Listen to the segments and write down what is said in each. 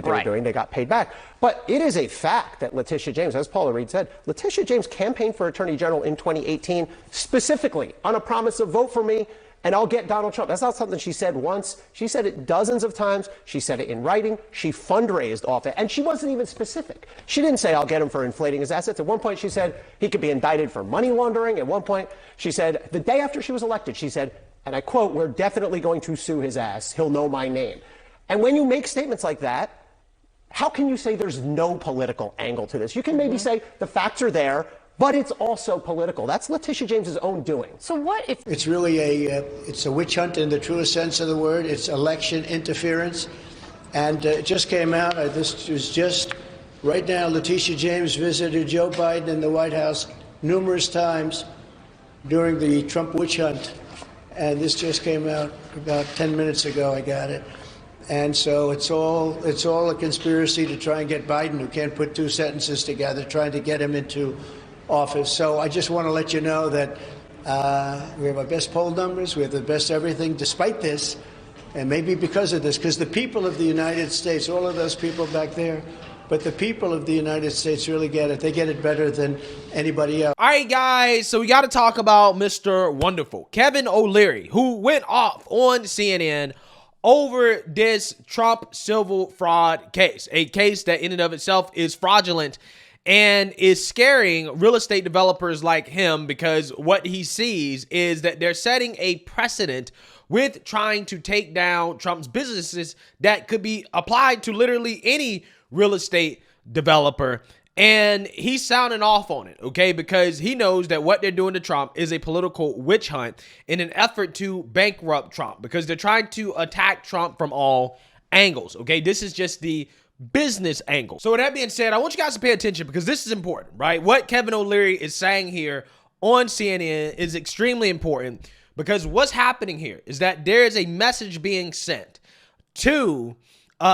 what they were doing. They got paid back. But it is a fact that Letitia James, as Paula Reed said, Letitia James campaigned for Attorney General in 2018 specifically on a promise of vote for me and I'll get Donald Trump. That's not something she said once. She said it dozens of times. She said it in writing. She fundraised off it. And she wasn't even specific. She didn't say, I'll get him for inflating his assets. At one point, she said he could be indicted for money laundering. At one point, she said, the day after she was elected, she said, and I quote, we're definitely going to sue his ass. He'll know my name. And when you make statements like that, how can you say there's no political angle to this? You can maybe say the facts are there, but it's also political. That's Letitia James's own doing. So what if... It's really it's a witch hunt in the truest sense of the word. It's election interference. And it just came out, this was just right now, Letitia James visited Joe Biden in the White House numerous times during the Trump witch hunt. And this just came out about 10 minutes ago, I got it. And so it's all a conspiracy to try and get Biden, who can't put two sentences together, trying to get him into office. So I just want to let you know that we have our best poll numbers, we have the best everything, despite this, and maybe because of this, because the people of the United States, all of those people back there, but the people of the United States really get it. They get it better than anybody else. All right, guys, so we got to talk about Mr. Wonderful, Kevin O'Leary, who went off on CNN over this Trump civil fraud case, a case that in and of itself is fraudulent and is scaring real estate developers like him, because what he sees is that they're setting a precedent with trying to take down Trump's businesses that could be applied to literally any real estate developer. And he's sounding off on it, okay, because he knows that what they're doing to Trump is a political witch hunt in an effort to bankrupt Trump, because they're trying to attack Trump from all angles, okay? This is just the business angle. So with that being said, I want you guys to pay attention, because this is important, right? What Kevin O'Leary is saying here on CNN is extremely important, because what's happening here is that there is a message being sent to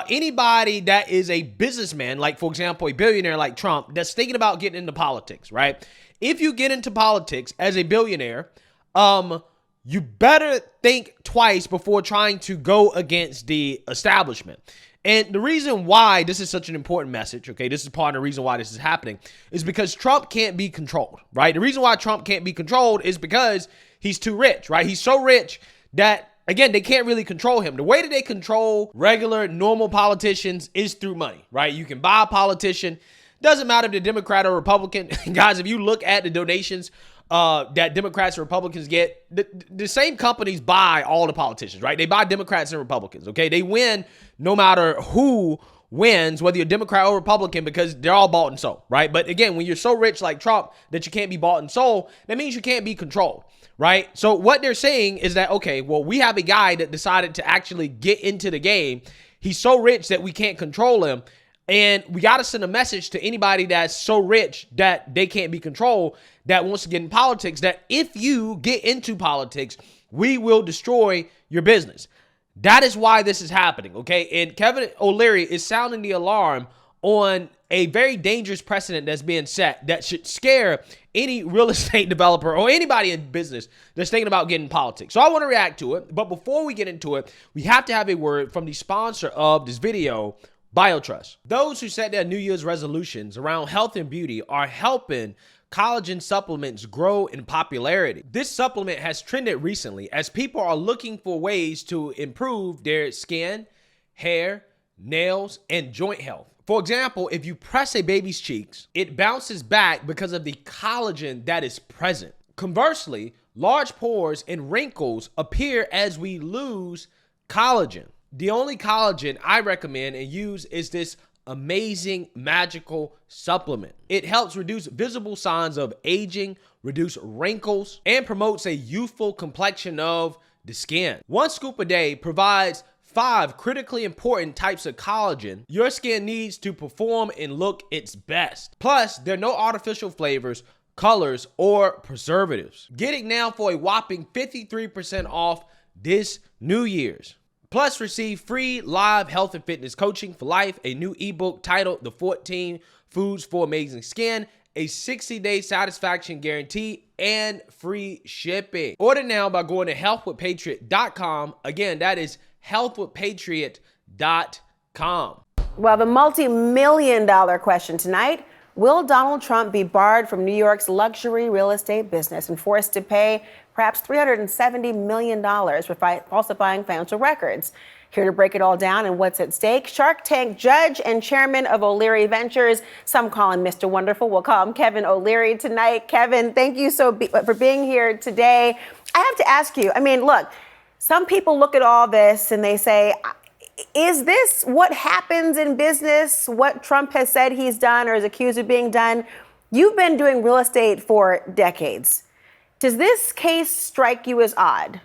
anybody that is a businessman, like, for example, a billionaire like Trump, that's thinking about getting into politics, right? If you get into politics as a billionaire, you better think twice before trying to go against the establishment. And the reason why this is such an important message, okay, this is part of the reason why this is happening, is because Trump can't be controlled, right? The reason why Trump can't be controlled is because he's too rich, right? He's so rich that, again, they can't really control him. The way that they control regular, normal politicians is through money, right? You can buy a politician. Doesn't matter if they're Democrat or Republican. Guys, if you look at the donations that Democrats and Republicans get, the same companies buy all the politicians, right? They buy Democrats and Republicans, okay? They win no matter who wins, whether you're Democrat or Republican, because they're all bought and sold, right? But again, when you're so rich like Trump that you can't be bought and sold, that means you can't be controlled, right? So what they're saying is that, okay, well, we have a guy that decided to actually get into the game. He's so rich that we can't control him. And we got to send a message to anybody that's so rich that they can't be controlled, that wants to get in politics, that if you get into politics, we will destroy your business. That is why this is happening, okay? And Kevin O'Leary is sounding the alarm on a very dangerous precedent that's being set that should scare any real estate developer or anybody in business that's thinking about getting in politics. So I want to react to it. But before we get into it, we have to have a word from the sponsor of this video, BioTrust. Those who set their New Year's resolutions around health and beauty are helping collagen supplements grow in popularity. This supplement has trended recently as people are looking for ways to improve their skin, hair, nails, and joint health. For example, if you press a baby's cheeks, it bounces back because of the collagen that is present. Conversely, large pores and wrinkles appear as we lose collagen. The only collagen I recommend and use is this amazing magical supplement. It helps reduce visible signs of aging, reduce wrinkles, and promotes a youthful complexion of the skin. One scoop a day provides 5 critically important types of collagen your skin needs to perform and look its best. Plus, there are no artificial flavors, colors, or preservatives. Get it now for a whopping 53% off this New Year's. Plus, receive free live health and fitness coaching for life, a new ebook titled The 14 Foods for Amazing Skin, a 60-day satisfaction guarantee, and free shipping. Order now by going to healthwithpatriot.com. Again, that is healthwithpatriot.com. Well, the multi-million-dollar question tonight: will Donald Trump be barred from New York's luxury real estate business and forced to pay perhaps $370 million for falsifying financial records? Here to break it all down and what's at stake, Shark Tank judge and chairman of O'Leary Ventures, some call him Mr. Wonderful. We'll call him Kevin O'Leary tonight. Kevin, thank you for being here today. I have to ask you, I mean, look, some people look at all this and they say, is this what happens in business, what Trump has said he's done or is accused of being done? You've been doing real estate for decades. Does this case strike you as odd?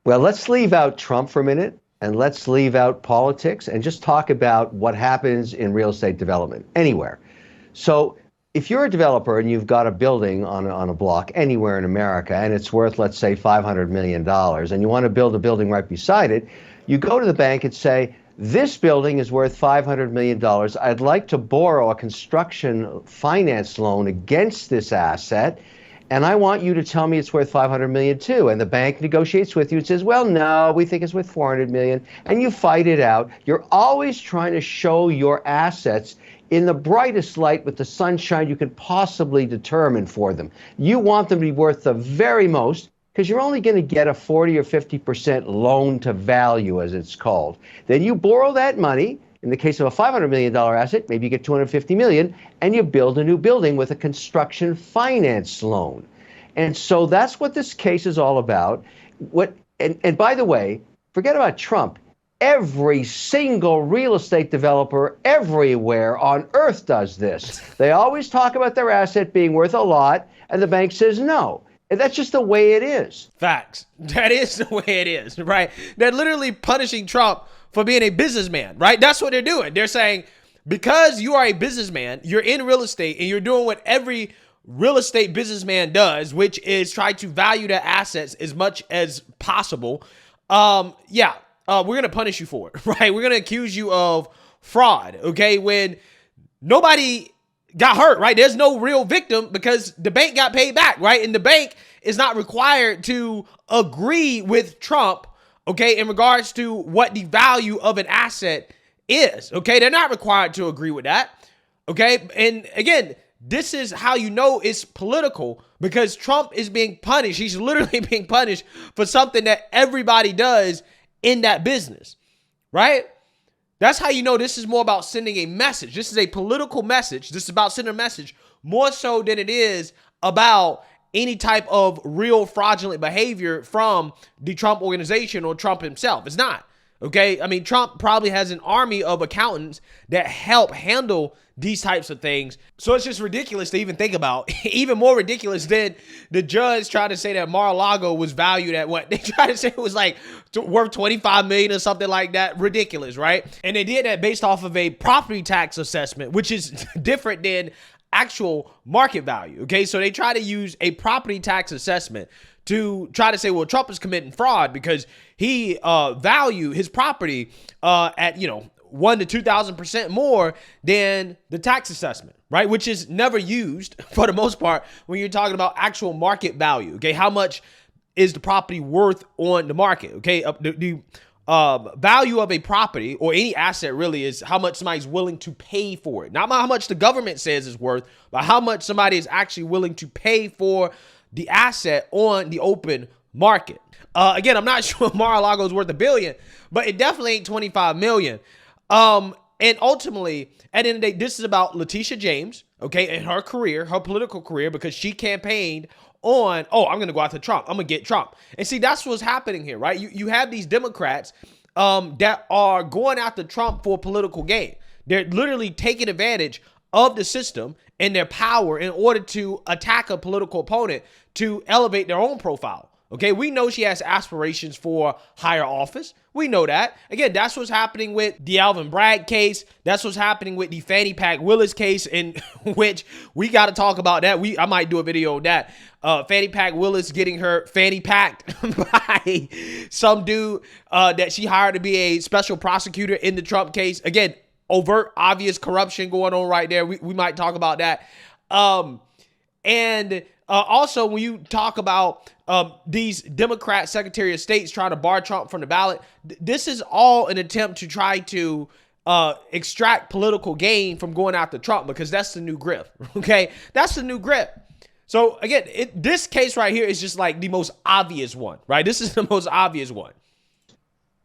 Well, let's leave out Trump for a minute and let's leave out politics and just talk about what happens in real estate development anywhere. So if you're a developer and you've got a building on a block anywhere in America and it's worth, let's say, $500 million and you want to build a building right beside it, you go to the bank and say, this building is worth $500 million. I'd like to borrow a construction finance loan against this asset, and I want you to tell me it's worth $500 million too. And the bank negotiates with you and says, well, no, we think it's worth $400 million. And you fight it out. You're always trying to show your assets in the brightest light with the sunshine you can possibly determine for them. You want them to be worth the very most because you're only going to get a 40 or 50% loan to value, as it's called. Then you borrow that money. In the case of a $500 million asset, maybe you get $250 million, and you build a new building with a construction finance loan. And so that's what this case is all about. And by the way, forget about Trump. Every single real estate developer everywhere on earth does this. They always talk about their asset being worth a lot, and the bank says no. And that's just the way it is. Facts. That is the way it is, right? They're literally punishing Trump for being a businessman, right? That's what they're doing. They're saying, because you are a businessman, you're in real estate, and you're doing what every real estate businessman does, which is try to value their assets as much as possible. We're going to punish you for it, right? We're going to accuse you of fraud, okay? When nobody got hurt, right? There's no real victim because the bank got paid back, right? And the bank is not required to agree with Trump, okay, in regards to what the value of an asset is, okay? They're not required to agree with that, okay? And again, this is how you know it's political because Trump is being punished. He's literally being punished for something that everybody does in that business, right? That's how you know this is more about sending a message. This is a political message. This is about sending a message more so than it is about any type of real fraudulent behavior from the Trump organization or Trump himself. It's not, okay? I mean, Trump probably has an army of accountants that help handle these types of things. So it's just ridiculous to even think about. Even more ridiculous than the judge trying to say that Mar-a-Lago was valued at what? They tried to say it was like worth $25 million or something like that. Ridiculous, right? And they did that based off of a property tax assessment, which is different than actual market value, okay? So they try to use a property tax assessment to try to say, well, Trump is committing fraud because he valued his property at, 1,000 to 2,000% more than the tax assessment, right? Which is never used for the most part when you're talking about actual market value, okay? How much is the property worth on the market, okay? The value of a property or any asset really is how much somebody's willing to pay for it. Not how much the government says is worth, but how much somebody is actually willing to pay for the asset on the open market. Again, I'm not sure Mar-a-Lago is worth $1 billion, but it definitely ain't $25 million. And ultimately, at the end of the day, this is about Letitia James, okay, and her career, her political career, because she campaigned on, I'm going to go after Trump. I'm going to get Trump. And see, that's what's happening here, right? You have these Democrats that are going after Trump for political gain. They're literally taking advantage of the system and their power in order to attack a political opponent to elevate their own profile. Okay, we know she has aspirations for higher office. We know that. Again, that's what's happening with the Alvin Bragg case. That's what's happening with the Fannie Pack Willis case, in which we got to talk about that. I might do a video on that. Fannie Pack Willis getting her fanny packed by some dude that she hired to be a special prosecutor in the Trump case. Again, overt, obvious corruption going on right there. We might talk about that. Also, when you talk about these Democrat Secretary of States trying to bar Trump from the ballot. This is all an attempt to try to extract political gain from going after Trump, because that's the new grip. Okay, that's the new grip. So again, this case right here is just like the most obvious one, right? This is the most obvious one.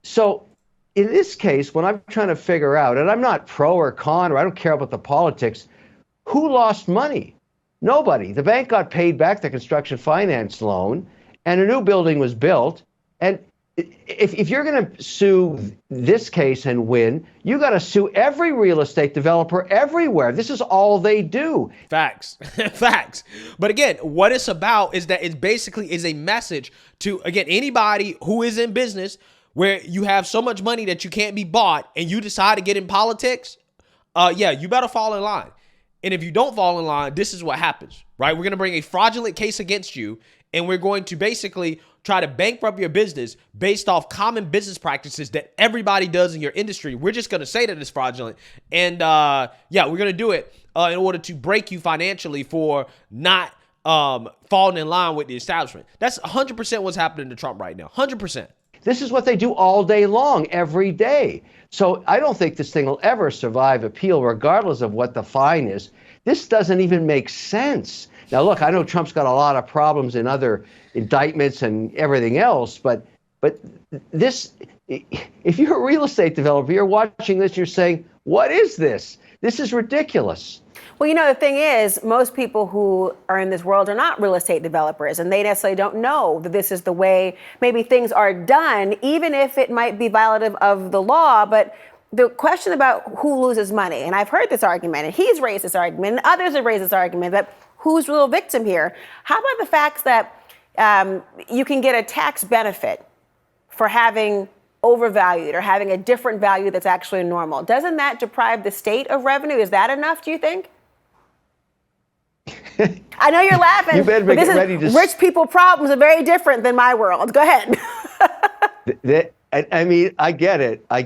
So in this case, when I'm trying to figure out, and I'm not pro or con, or I don't care about the politics, who lost money? Nobody. The bank got paid back the construction finance loan, and a new building was built. And if you're going to sue this case and win, you got to sue every real estate developer everywhere. This is all they do. Facts. Facts. But again, what it's about is that it basically is a message to, again, anybody who is in business where you have so much money that you can't be bought and you decide to get in politics. Yeah, you better fall in line. And if you don't fall in line, this is what happens, right? We're going to bring a fraudulent case against you, and we're going to basically try to bankrupt your business based off common business practices that everybody does in your industry. We're just going to say that it's fraudulent. And yeah, we're going to do it in order to break you financially for not falling in line with the establishment. That's 100% what's happening to Trump right now. 100%. This is what they do all day long, every day. So I don't think this thing will ever survive appeal, regardless of what the fine is. This doesn't even make sense. Now, look, I know Trump's got a lot of problems in other indictments and everything else, but this, if you're a real estate developer, you're watching this, you're saying, what is this? This is ridiculous. Well, you know, the thing is, most people who are in this world are not real estate developers, and they necessarily don't know that this is the way maybe things are done, even if it might be violative of the law. But the question about who loses money, and I've heard this argument, and he's raised this argument, and others have raised this argument, that who's the real victim here? How about the fact that you can get a tax benefit for having overvalued or having a different value that's actually normal? Doesn't that deprive the state of revenue? Is that enough, do you think? I know you're laughing, but this is rich people problems are very different than my world. Go ahead. I mean, I get it. I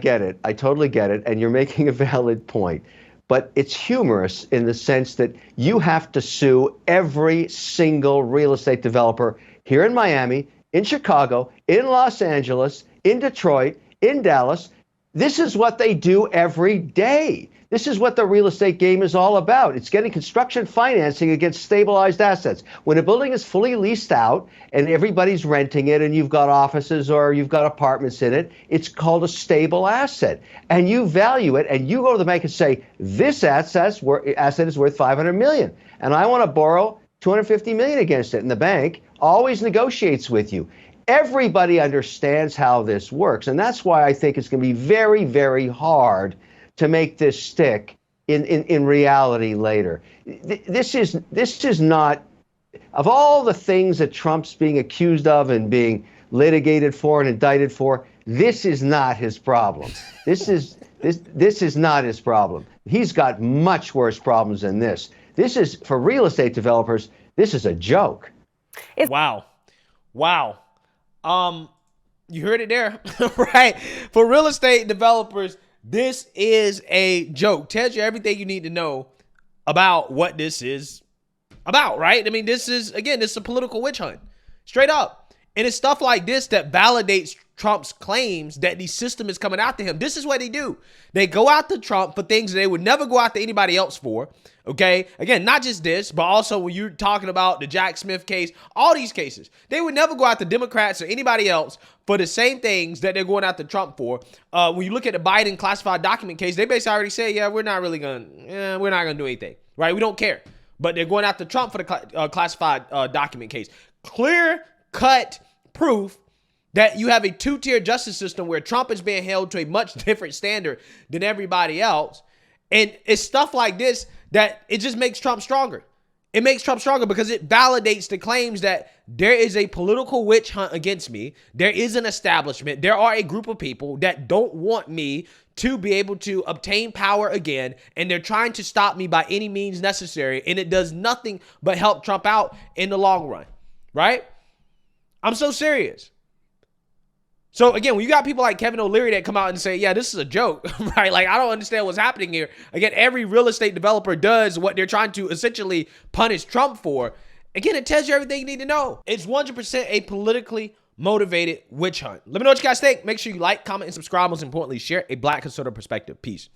totally get it. And you're making a valid point. But it's humorous in the sense that you have to sue every single real estate developer here in Miami, in Chicago, in Los Angeles, in Detroit, in Dallas. This is what they do every day. This is what the real estate game is all about. It's getting construction financing against stabilized assets. When a building is fully leased out and everybody's renting it and you've got offices or you've got apartments in it, it's called a stable asset. And you value it and you go to the bank and say, this asset is worth $500 million. And I want to borrow $250 million against it. And the bank always negotiates with you. Everybody understands how this works. And that's why I think it's going to be very, very hard to make this stick in reality later. This is not, of all the things that Trump's being accused of and being litigated for and indicted for, this is not his problem. This is not his problem. He's got much worse problems than this. This is, for real estate developers, this is a joke. Wow. You heard it there, right? For real estate developers, this is a joke. Tells you everything you need to know about what this is about, right? I mean, this is a political witch hunt, straight up. And it's stuff like this that validates Trump's claims that the system is coming after him. This is what they do. They go after Trump for things they would never go after anybody else for. Okay. Again, not just this, but also when you're talking about the Jack Smith case, all these cases, they would never go after Democrats or anybody else for the same things that they're going after Trump for. When you look at the Biden classified document case, they basically already say, yeah, we're not going to do anything, right? We don't care. But they're going after Trump for the classified document case. Clear cut proof that you have a two-tier justice system where Trump is being held to a much different standard than everybody else. And it's stuff like this that it just makes Trump stronger. It makes Trump stronger because it validates the claims that there is a political witch hunt against me. There is an establishment. There are a group of people that don't want me to be able to obtain power again. And they're trying to stop me by any means necessary. And it does nothing but help Trump out in the long run, right? I'm so serious. So again, when you got people like Kevin O'Leary that come out and say, yeah, this is a joke, right? Like, I don't understand what's happening here. Again, every real estate developer does what they're trying to essentially punish Trump for. Again, it tells you everything you need to know. It's 100% a politically motivated witch hunt. Let me know what you guys think. Make sure you like, comment, and subscribe. Most importantly, share a Black conservative perspective. Peace.